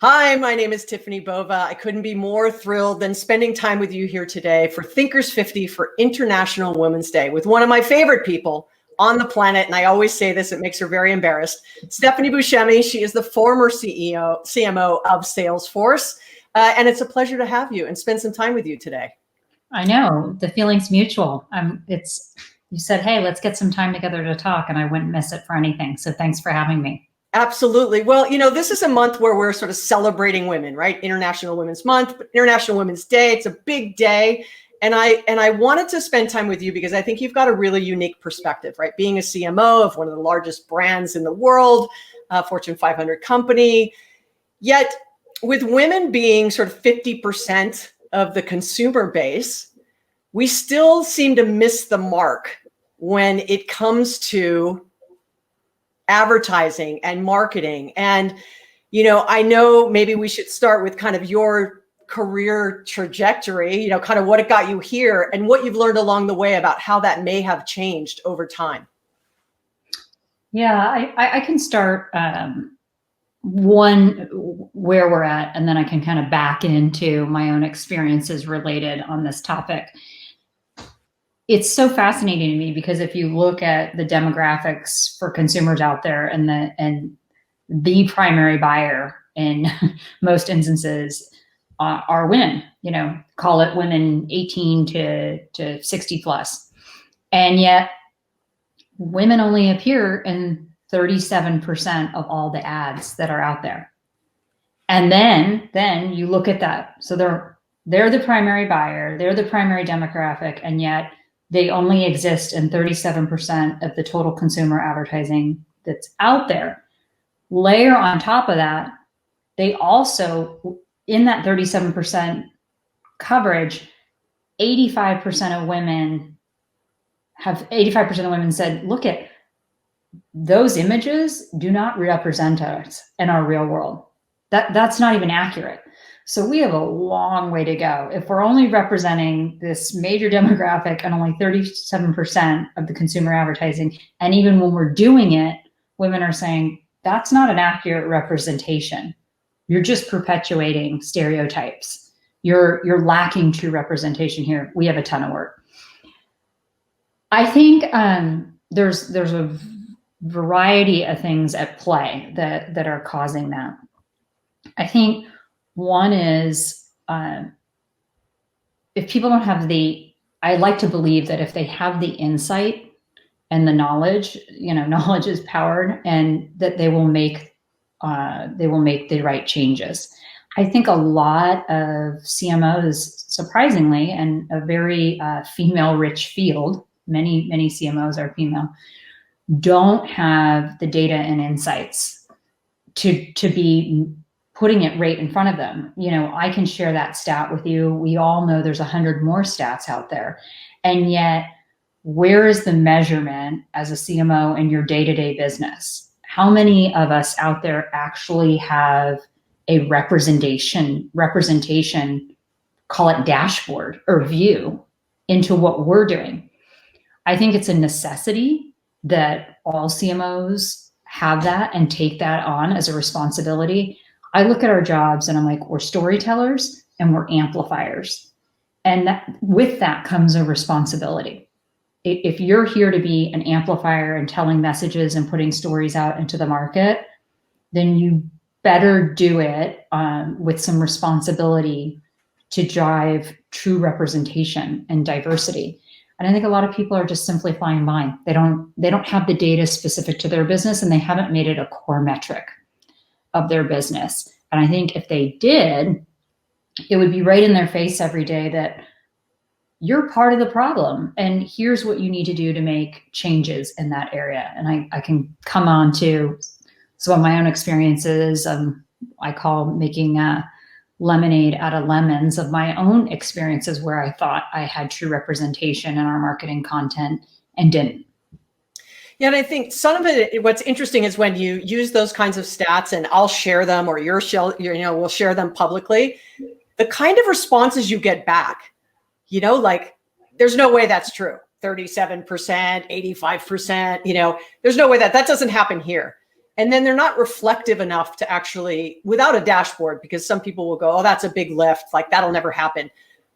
Hi, my name is Tiffany Bova. I couldn't be more thrilled than spending time with you here today for Thinkers 50 for International Women's Day with one of my favorite people on the planet. And I always say this, it makes her very embarrassed. Stephanie Buscemi, she is the former CMO of Salesforce. And it's a pleasure to have you and spend some time with you today. I know, the feeling's mutual. You said, hey, let's get some time together to talk, and I wouldn't miss it for anything. So thanks for having me. Absolutely. Well, this is a month where we're sort of celebrating women, right? International Women's Month, International Women's Day. It's a big day. And I wanted to spend time with you because I think you've got a really unique perspective, right? Being a CMO of one of the largest brands in the world, Fortune 500 company. Yet with women being sort of 50% of the consumer base, we still seem to miss the mark when it comes to advertising and marketing. And, I know maybe we should start with kind of your career trajectory, kind of what it got you here and what you've learned along the way about how that may have changed over time. Yeah, I can start one where we're at, and then I can kind of back into my own experiences related on this topic. It's so fascinating to me because if you look at the demographics for consumers out there and the primary buyer in most instances are women, call it women 18 to 60 plus. And yet women only appear in 37% of all the ads that are out there. And then you look at that. So they're the primary buyer, they're the primary demographic, and yet they only exist in 37% of the total consumer advertising that's out there. Layer on top of that, they also, in that 37% coverage, 85% of women said, look at those images do not represent us in our real world. That's not even accurate. So we have a long way to go. If we're only representing this major demographic and only 37% of the consumer advertising, and even when we're doing it, women are saying, that's not an accurate representation. You're just perpetuating stereotypes. You're lacking true representation here. We have a ton of work. I think there's a variety of things at play that are causing that. I think one is if people don't have I like to believe that if they have the insight and the knowledge, knowledge is power, and that they will make the right changes. I think a lot of CMOs, surprisingly, and a very female-rich field, many CMOs are female, don't have the data and insights to be putting it right in front of them. I can share that stat with you. We all know there's 100 more stats out there. And yet, where is the measurement as a CMO in your day-to-day business? How many of us out there actually have a representation, call it dashboard or view into what we're doing? I think it's a necessity that all CMOs have that and take that on as a responsibility. I look at our jobs and I'm like, we're storytellers and we're amplifiers. And with that comes a responsibility. If you're here to be an amplifier and telling messages and putting stories out into the market, then you better do it with some responsibility to drive true representation and diversity. And I think a lot of people are just simply flying by. They don't have the data specific to their business, and they haven't made it a core metric of their business. And I think if they did, it would be right in their face every day that you're part of the problem and here's what you need to do to make changes in that area. And I can come on to some of my own experiences. I call making lemonade out of lemons of my own experiences where I thought I had true representation in our marketing content and didn't. Yeah, and I think some of it, what's interesting is when you use those kinds of stats and I'll share them or we'll share them publicly, the kind of responses you get back, like there's no way that's true. 37%, 85%, there's no way that doesn't happen here. And then they're not reflective enough to actually, without a dashboard, because some people will go, oh, that's a big lift, like that'll never happen.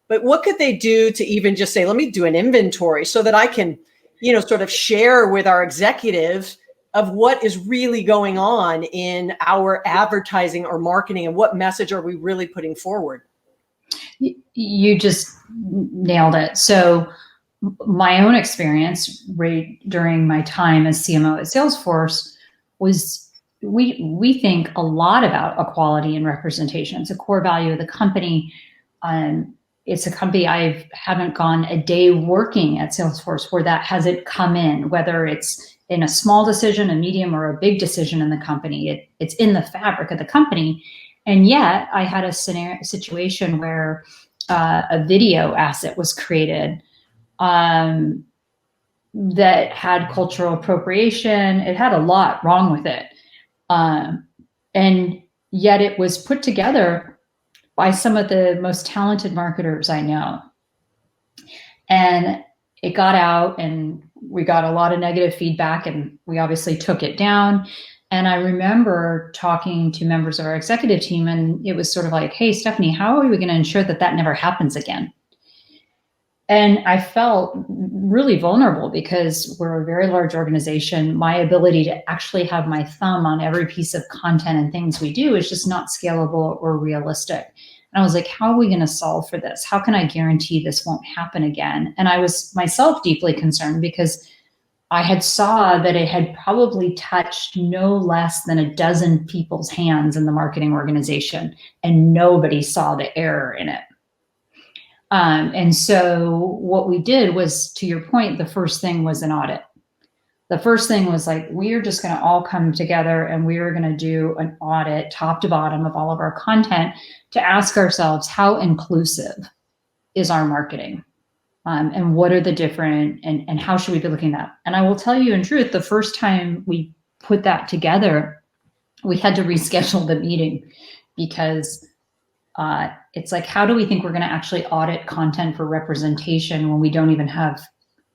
But what could they do to even just say, let me do an inventory so that I can, sort of share with our executives of what is really going on in our advertising or marketing, and what message are we really putting forward? You just nailed it. So my own experience right during my time as CMO at Salesforce was we think a lot about equality and representation. It's a core value of the company. It's a company I haven't gone a day working at Salesforce where that hasn't come in, whether it's in a small decision, a medium, or a big decision in the company. It's in the fabric of the company. And yet I had a situation where a video asset was created that had cultural appropriation. It had a lot wrong with it. And yet it was put together by some of the most talented marketers I know. And it got out, and we got a lot of negative feedback, and we obviously took it down. And I remember talking to members of our executive team, and it was sort of like, hey, Stephanie, how are we going to ensure that that never happens again? And I felt really vulnerable because we're a very large organization. My ability to actually have my thumb on every piece of content and things we do is just not scalable or realistic. And I was like, how are we going to solve for this? How can I guarantee this won't happen again? And I was myself deeply concerned because I had saw that it had probably touched no less than a dozen people's hands in the marketing organization, and nobody saw the error in it. And so what we did was, to your point, the first thing was an audit. The first thing was like, we are just going to all come together and we are going to do an audit top to bottom of all of our content to ask ourselves, how inclusive is our marketing? And what are the different, and how should we be looking at that? And I will tell you in truth, the first time we put that together, we had to reschedule the meeting because it's like, how do we think we're going to actually audit content for representation when we don't even have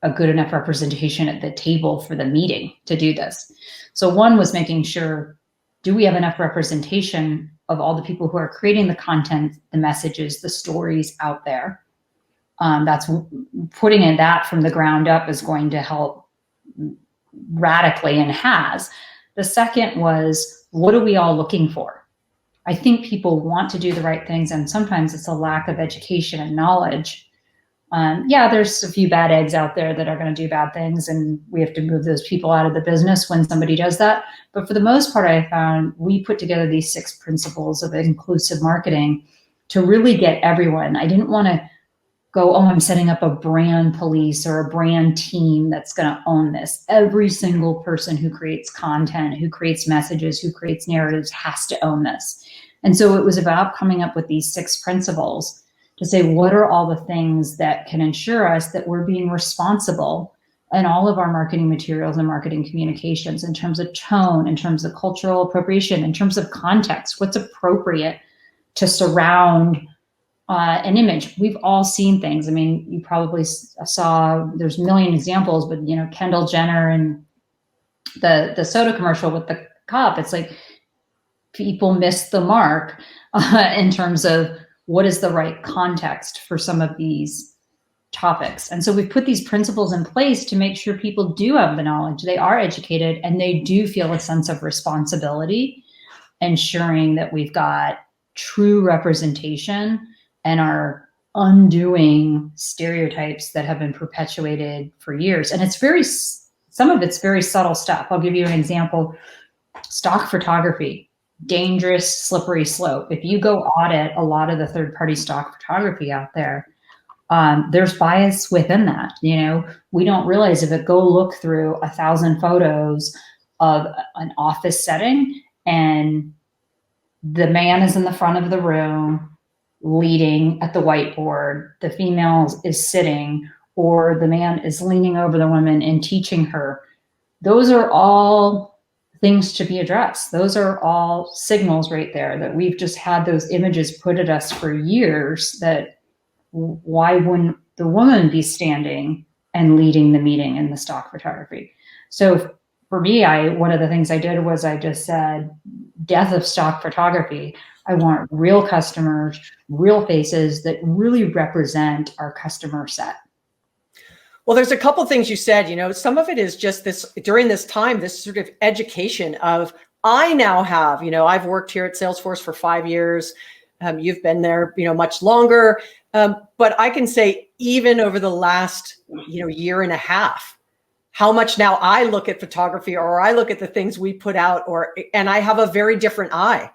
a good enough representation at the table for the meeting to do this? So one was making sure, do we have enough representation of all the people who are creating the content, the messages, the stories out there? That's putting in that from the ground up is going to help radically, and has. The second was, what are we all looking for? I think people want to do the right things, and sometimes it's a lack of education and knowledge. Yeah, there's a few bad eggs out there that are going to do bad things, and we have to move those people out of the business when somebody does that. But for the most part, I found we put together these 6 principles of inclusive marketing to really get everyone. I didn't want to go, oh, I'm setting up a brand police or a brand team that's going to own this. Every single person who creates content, who creates messages, who creates narratives has to own this. And so it was about coming up with these 6 principles to say, what are all the things that can ensure us that we're being responsible in all of our marketing materials and marketing communications, in terms of tone, in terms of cultural appropriation, in terms of context, what's appropriate to surround an image. We've all seen things. I mean, you probably saw, there's a million examples, but Kendall Jenner and the soda commercial with the cup. It's like people miss the mark in terms of what is the right context for some of these topics. And so we've put these principles in place to make sure people do have the knowledge, they are educated, and they do feel a sense of responsibility, ensuring that we've got true representation and are undoing stereotypes that have been perpetuated for years. And some of it's very subtle stuff. I'll give you an example. Stock photography, dangerous, slippery slope. If you go audit a lot of the third-party stock photography out there, there's bias within that. We don't realize if it go look through 1,000 photos of an office setting, and the man is in the front of the room leading at the whiteboard, the female is sitting, or the man is leaning over the woman and teaching her. Those are all things to be addressed. Those are all signals right there that we've just had those images put at us for years, that why wouldn't the woman be standing and leading the meeting in the stock photography? So for me, one of the things I did was I just said, death of stock photography. I want real customers, real faces that really represent our customer set. Well, there's a couple things you said, some of it is just this during this time, this sort of education of I now have, I've worked here at Salesforce for 5 years. You've been there, much longer. But I can say even over the last, year and a half, how much now I look at photography or I look at the things we put out and I have a very different eye.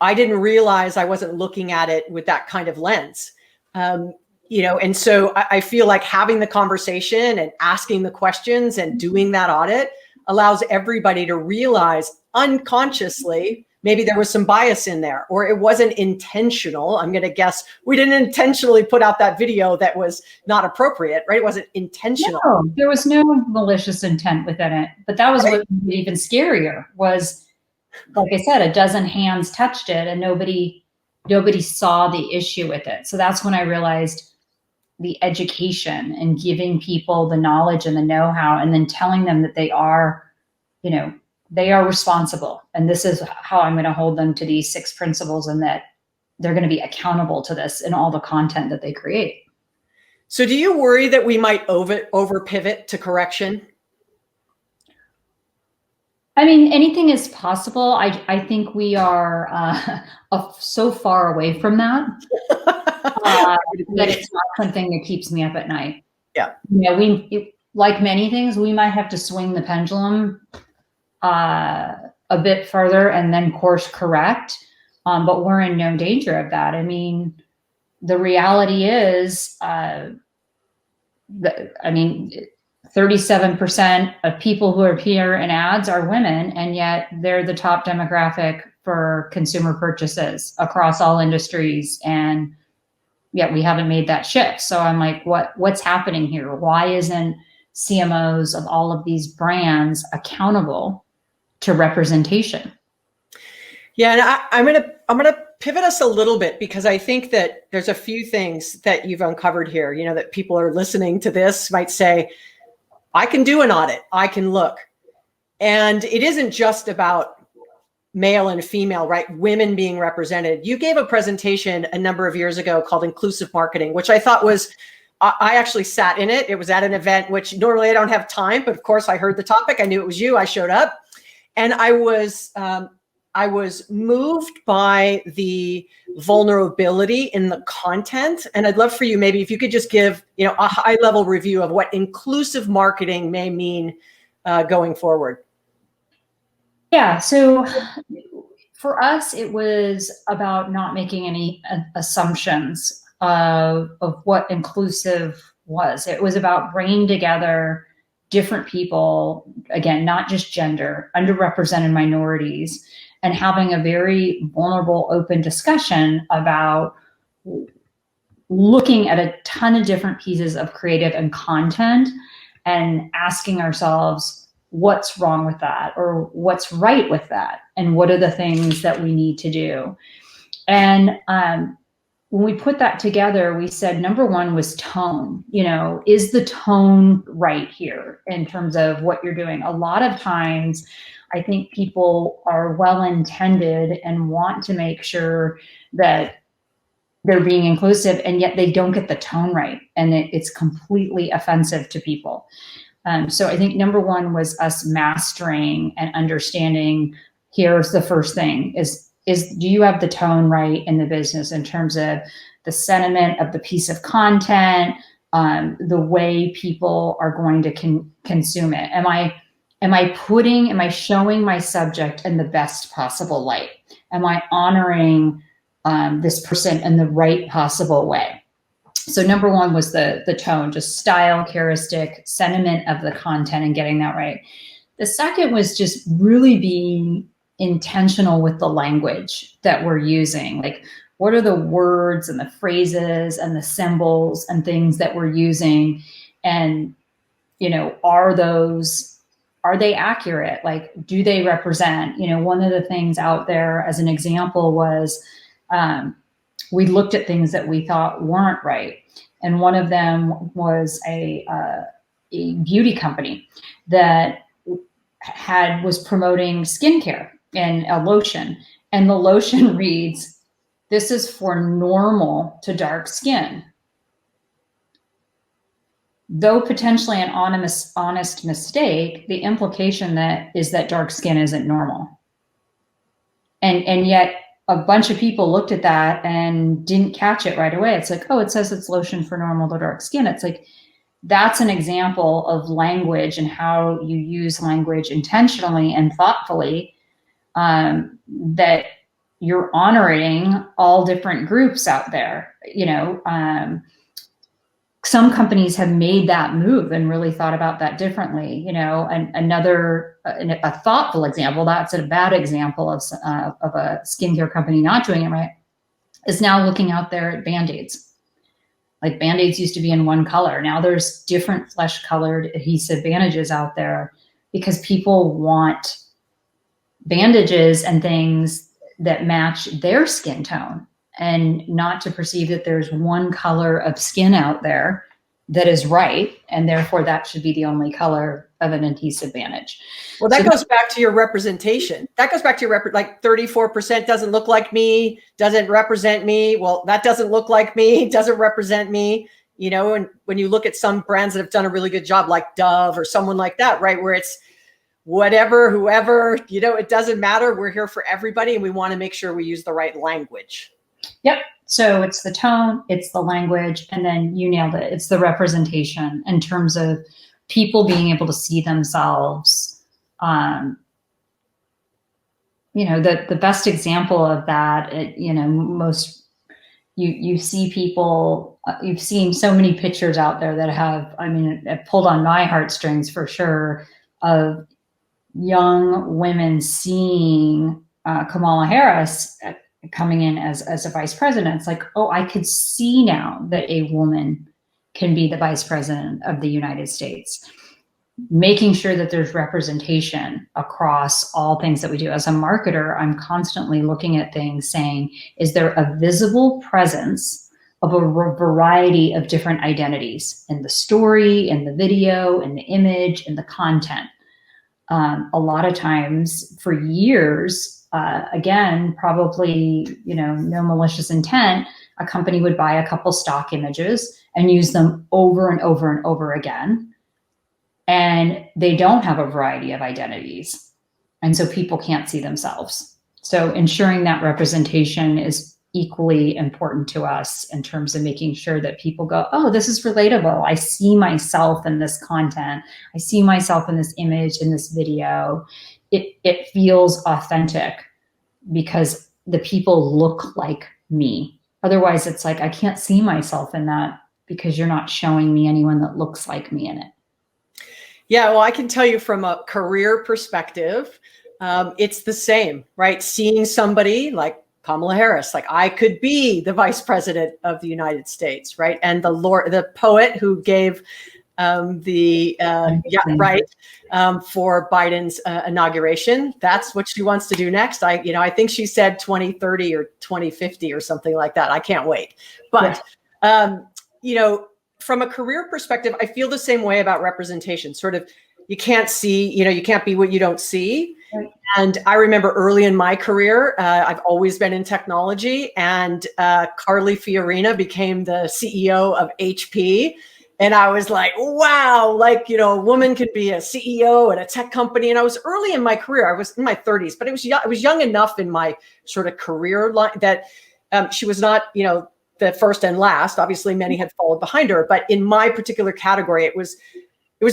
I didn't realize I wasn't looking at it with that kind of lens. And so I feel like having the conversation and asking the questions and doing that audit allows everybody to realize unconsciously, maybe there was some bias in there or it wasn't intentional. I'm going to guess we didn't intentionally put out that video that was not appropriate, right? It wasn't intentional. No, there was no malicious intent within it. But that was what was even scarier was, like I said, a dozen hands touched it and nobody saw the issue with it. So that's when I realized the education and giving people the knowledge and the know-how and then telling them that they are responsible. And this is how I'm going to hold them to these 6 principles and that they're going to be accountable to this in all the content that they create. So do you worry that we might over pivot to correction? I mean, anything is possible. I think we are so far away from that that it's not something that keeps me up at night. Yeah. Like many things, we might have to swing the pendulum a bit further and then course correct. But we're in no danger of that. I mean, the reality is, 37% of people who appear in ads are women, and yet they're the top demographic for consumer purchases across all industries. And yet we haven't made that shift. So I'm like, what's happening here? Why isn't CMOs of all of these brands accountable to representation? Yeah, and I'm gonna pivot us a little bit because I think that there's a few things that you've uncovered here. That people are listening to this might say, I can do an audit, I can look, and it isn't just about male and female, right? Women being represented. You gave a presentation a number of years ago called Inclusive Marketing, which I thought was. I actually sat in it. It was at an event, which normally I don't have time, but of course I heard the topic. I knew it was you. I showed up, and I was moved by the vulnerability in the content. And I'd love for you, maybe if you could just give, a high level review of what inclusive marketing may mean going forward. Yeah. So for us, it was about not making any assumptions of what inclusive was. It was about bringing together different people, again, not just gender, underrepresented minorities, and having a very vulnerable, open discussion about looking at a ton of different pieces of creative and content and asking ourselves, what's wrong with that? Or what's right with that? And what are the things that we need to do? And when we put that together, we said, number one was tone. Is the tone right here in terms of what you're doing? A lot of times, I think people are well-intended and want to make sure that they're being inclusive, and yet they don't get the tone right, and it's completely offensive to people. So I think number one was us mastering and understanding. Here's the first thing: is do you have the tone right in the business in terms of the sentiment of the piece of content, the way people are going to consume it? Am I showing my subject in the best possible light? Am I honoring this person in the right possible way? So number one was the tone, just style, characteristic, sentiment of the content and getting that right. The second was just really being intentional with the language that we're using. Like, what are the words and the phrases and the symbols and things that we're using? And, are they accurate? Like, do they represent? One of the things out there as an example was we looked at things that we thought weren't right. And one of them was a beauty company that was promoting skincare and a lotion, and the lotion reads, "This is for normal to dark skin." Though potentially an honest mistake, the implication that is that dark skin isn't normal. And yet a bunch of people looked at that and didn't catch it right away. It's like, oh, it says it's lotion for normal to dark skin. It's like, that's an example of language and how you use language intentionally and thoughtfully, that you're honoring all different groups out there. Some companies have made that move and really thought about that differently. And a thoughtful example, that's a bad example of a skincare company not doing it right, is now looking out there at Band-Aids. Like Band-Aids used to be in one color. Now there's different flesh colored adhesive bandages out there because people want bandages and things that match their skin tone, and not to perceive that there's one color of skin out there that is right, and therefore that should be the only color of an adhesive bandage. Well, that goes back to your representation. That goes back to your like 34% doesn't look like me, doesn't represent me. Well, that doesn't look like me, doesn't represent me. And when you look at some brands that have done a really good job, like Dove or someone like that, right, where it's whatever, whoever, it doesn't matter. We're here for everybody, and we want to make sure we use the right language. Yep. So it's the tone, it's the language, and then you nailed it. It's the representation in terms of people being able to see themselves. The best example of that, you see people, you've seen so many pictures out there that have pulled on my heartstrings for sure, of young women seeing Kamala Harris coming in as a vice president. It's like, oh, I could see now that a woman can be the vice president of the United States. Making sure that there's representation across all things that we do. As a marketer, I'm constantly looking at things saying, is there a visible presence of a variety of different identities in the story, in the video, in the image, in the content? A lot of times for years, again, probably, no malicious intent, a company would buy a couple stock images and use them over and over and over again. And they don't have a variety of identities. And so people can't see themselves. So ensuring that representation is equally important to us in terms of making sure that people go, oh, this is relatable. I see myself in this content. I see myself in this image, in this video. It feels authentic because the people look like me. Otherwise, it's like, I can't see myself in that because you're not showing me anyone that looks like me in it. Yeah, well, I can tell you from a career perspective, it's the same, right? Seeing somebody like Kamala Harris, like I could be the vice president of the United States, right? And the poet who gave for Biden's inauguration, that's what she wants to do next. I think she said 2030 or 2050 or something like that. I can't wait. But from a career perspective, I feel the same way about representation. Sort of, you can't see, you can't be what you don't see. Right. And I remember early in my career, I've always been in technology, and Carly Fiorina became the CEO of HP. And I was like, wow, like, a woman could be a CEO at a tech company. And I was early in my career. I was in my 30s, but I was young enough in my sort of career line that she was not, the first and last. Obviously, many had followed behind her. But in my particular category, it was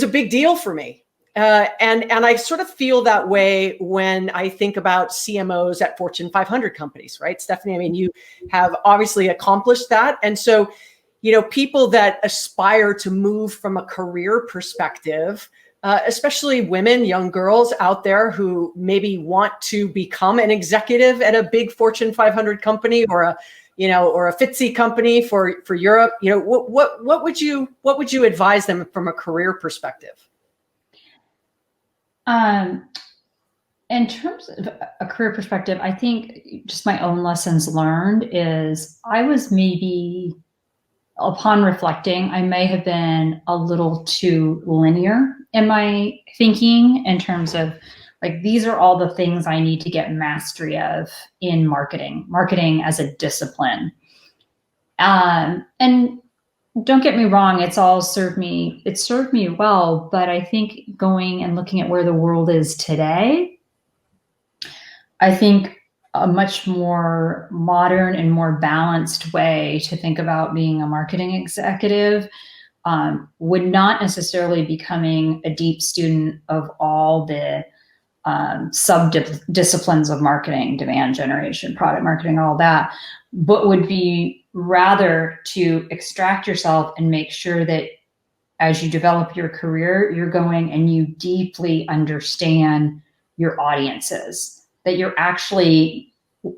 a big deal for me. And I sort of feel that way when I think about CMOs at Fortune 500 companies, right? Stephanie, I mean, you have obviously accomplished that. And so, people that aspire to move from a career perspective, especially women, young girls out there who maybe want to become an executive at a big Fortune 500 company or a FTSE company for Europe, what would you advise them from a career perspective? In terms of a career perspective, I think just my own lessons learned is I was upon reflecting, I may have been a little too linear am I thinking in terms of like, these are all the things I need to get mastery of in marketing as a discipline. And don't get me wrong, it served me well, but I think going and looking at where the world is today, I think a much more modern and more balanced way to think about being a marketing executive would not necessarily becoming a deep student of all the sub-disciplines of marketing, demand generation, product marketing, all that, but would be rather to extract yourself and make sure that as you develop your career, you're going and you deeply understand your audiences, that you're actually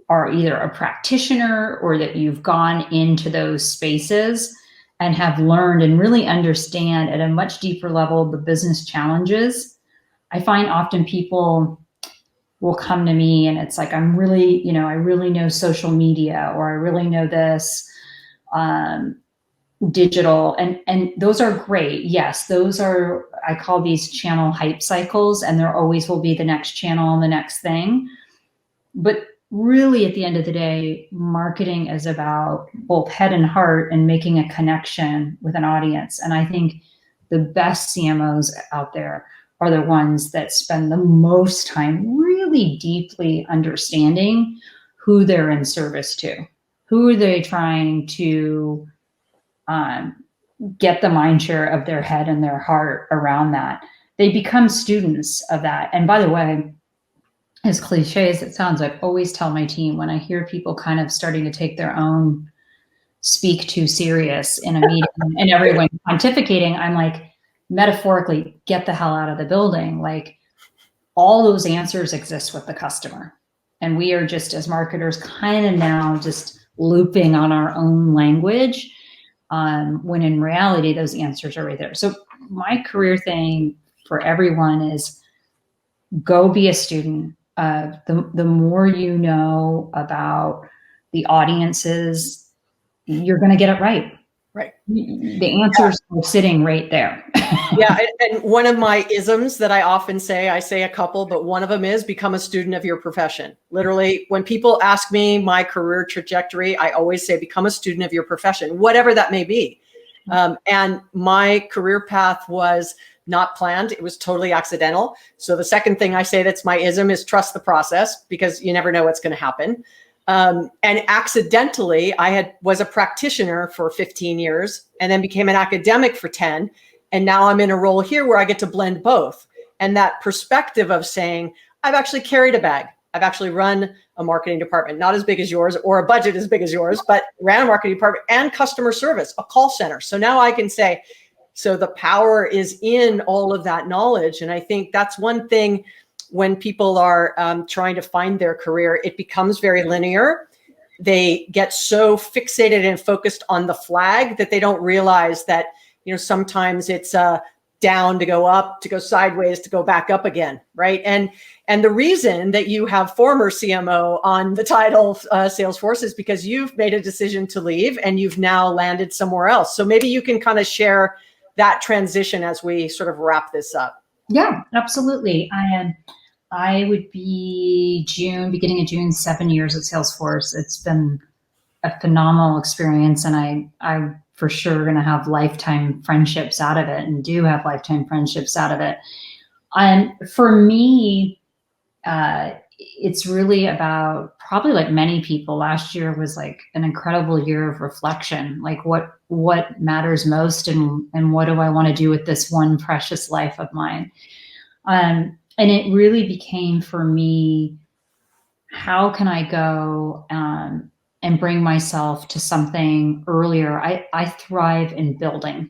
are either a practitioner or that you've gone into those spaces and have learned and really understand at a much deeper level the business challenges. I find often people will come to me and it's like, I really know social media, or I really know this digital, and those are great. Yes, those are, I call these channel hype cycles, and there always will be the next channel and the next thing. But really at the end of the day, marketing is about both head and heart and making a connection with an audience. And I think the best CMOs out there are the ones that spend the most time really deeply understanding who they're in service to. Who are they trying to get the mind share of their head and their heart around that? They become students of that. And by the way, as cliche as it sounds, I always tell my team when I hear people kind of starting to take their own speak too serious in a meeting and everyone pontificating, I'm like, metaphorically, get the hell out of the building. Like, all those answers exist with the customer. And we are just, as marketers, kind of now just looping on our own language, when in reality, those answers are right there. So my career thing for everyone is go be a student. The more you know about the audiences, you're going to get it right. Right. The answers are sitting right there. Yeah. And one of my isms that I often say, I say a couple, but one of them is become a student of your profession. Literally, when people ask me my career trajectory, I always say, become a student of your profession, whatever that may be. And my career path was not planned. It was totally accidental. So the second thing I say that's my ism is trust the process, because you never know what's going to happen. And accidentally, was a practitioner for 15 years and then became an academic for 10. And now I'm in a role here where I get to blend both. And that perspective of saying, I've actually carried a bag. I've actually run a marketing department, not as big as yours or a budget as big as yours, but ran a marketing department and customer service, a call center. So now I can say, so the power is in all of that knowledge. And I think that's one thing when people are trying to find their career, it becomes very linear. They get so fixated and focused on the flag that they don't realize that, sometimes it's down to go up, to go sideways, to go back up again, right? And the reason that you have former CMO on the title Salesforce is because you've made a decision to leave and you've now landed somewhere else. So maybe you can kind of share that transition as we sort of wrap this up. Yeah, absolutely. I would be beginning of June, 7 years at Salesforce. It's been a phenomenal experience, and I for sure going to have lifetime friendships out of it, and do have lifetime friendships out of it. And for me, it's really about, probably like many people, last year was like an incredible year of reflection. Like what matters most, and what do I want to do with this one precious life of mine? And it really became for me, how can I go and bring myself to something earlier? I thrive in building.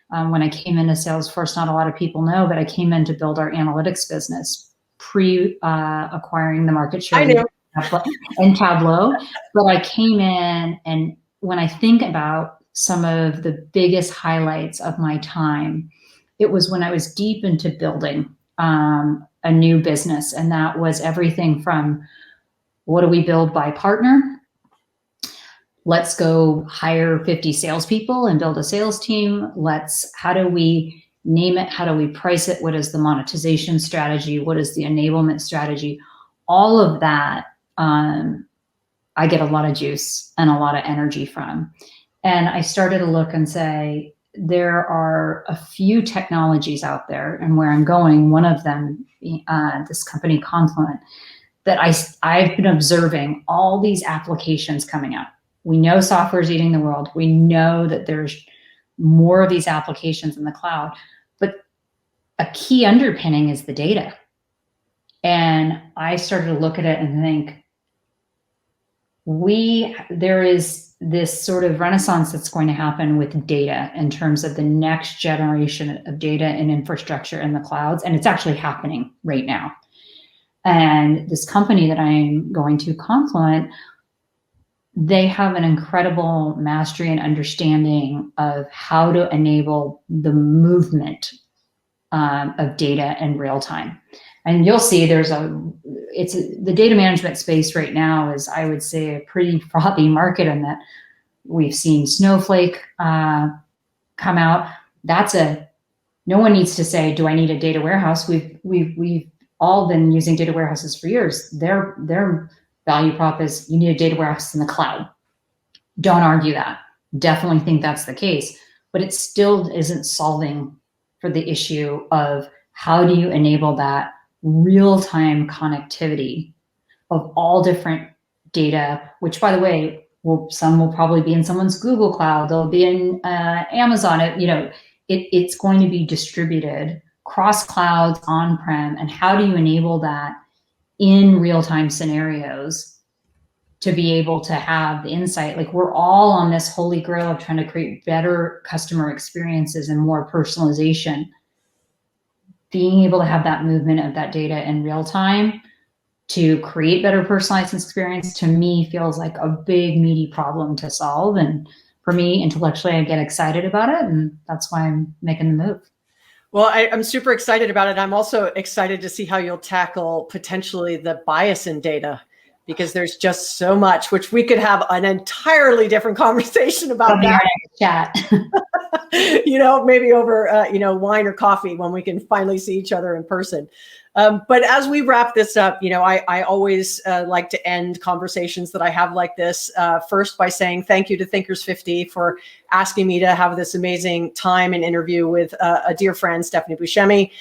When I came into Salesforce, not a lot of people know, but I came in to build our analytics business, acquiring the market share. I knew. And Tableau. But I came in, and when I think about some of the biggest highlights of my time, it was when I was deep into building a new business. And that was everything from, what do we build by partner? Let's go hire 50 salespeople and build a sales team. How do we name it? How do we price it? What is the monetization strategy? What is the enablement strategy? All of that, I get a lot of juice and a lot of energy from. And I started to look and say, there are a few technologies out there, and where I'm going, one of them, this company Confluent, that I've been observing all these applications coming out. We know software is eating the world. We know that there's more of these applications in the cloud, but a key underpinning is the data. And I started to look at it and think, there is this sort of renaissance that's going to happen with data in terms of the next generation of data and infrastructure in the clouds. And it's actually happening right now. And this company that I'm going to, Confluent, they have an incredible mastery and understanding of how to enable the movement of data in real time. And you'll see the data management space right now is, I would say, a pretty frothy market in that we've seen Snowflake come out. No one needs to say, do I need a data warehouse? We've all been using data warehouses for years. Their value prop is, you need a data warehouse in the cloud. Don't argue that. Definitely think that's the case, but it still isn't solving for the issue of how do you enable that real-time connectivity of all different data, which, by the way, some will probably be in someone's Google Cloud, they'll be in Amazon. It's going to be distributed cross clouds, on-prem, and how do you enable that in real-time scenarios to be able to have the insight? Like, we're all on this holy grail of trying to create better customer experiences and more personalization. Being able to have that movement of that data in real time to create better personalized experience, to me, feels like a big, meaty problem to solve. And for me, intellectually, I get excited about it, and that's why I'm making the move. Well, I'm super excited about it. I'm also excited to see how you'll tackle potentially the bias in data, because there's just so much, which we could have an entirely different conversation about that. Chat. Maybe over, wine or coffee when we can finally see each other in person. But as we wrap this up, I always like to end conversations that I have like this first by saying thank you to Thinkers 50 for asking me to have this amazing time and interview with a dear friend, Stephanie Buscemi,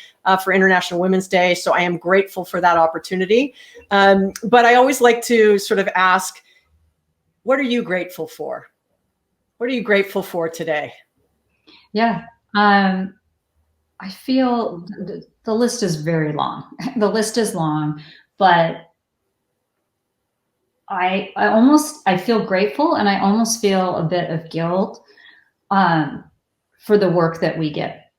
for International Women's Day. So I am grateful for that opportunity. But I always like to sort of ask, what are you grateful for? What are you grateful for today? Yeah. I feel the list is very long. The list is long, but I feel grateful, and I almost feel a bit of guilt for the work that we get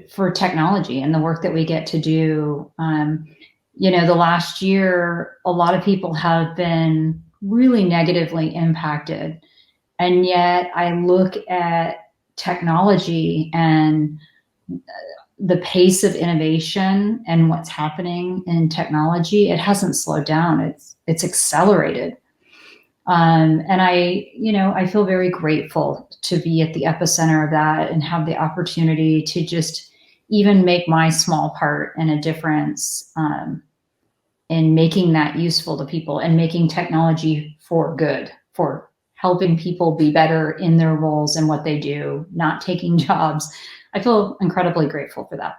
for technology and the work that we get to do. The last year, a lot of people have been really negatively impacted. And yet I look at technology and the pace of innovation and what's happening in technology. It hasn't slowed down. It's accelerated. And I feel very grateful to be at the epicenter of that and have the opportunity to just even make my small part in a difference in making that useful to people and making technology for good, for helping people be better in their roles and what they do, not taking jobs. I feel incredibly grateful for that.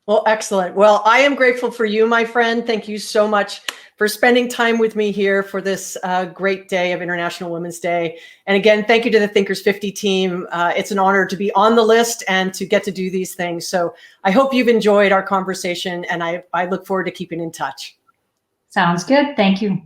Well, excellent. Well, I am grateful for you, my friend. Thank you so much for spending time with me here for this great day of International Women's Day. And again, thank you to the Thinkers 50 team. It's an honor to be on the list and to get to do these things. So I hope you've enjoyed our conversation, and I look forward to keeping in touch. Sounds good. Thank you.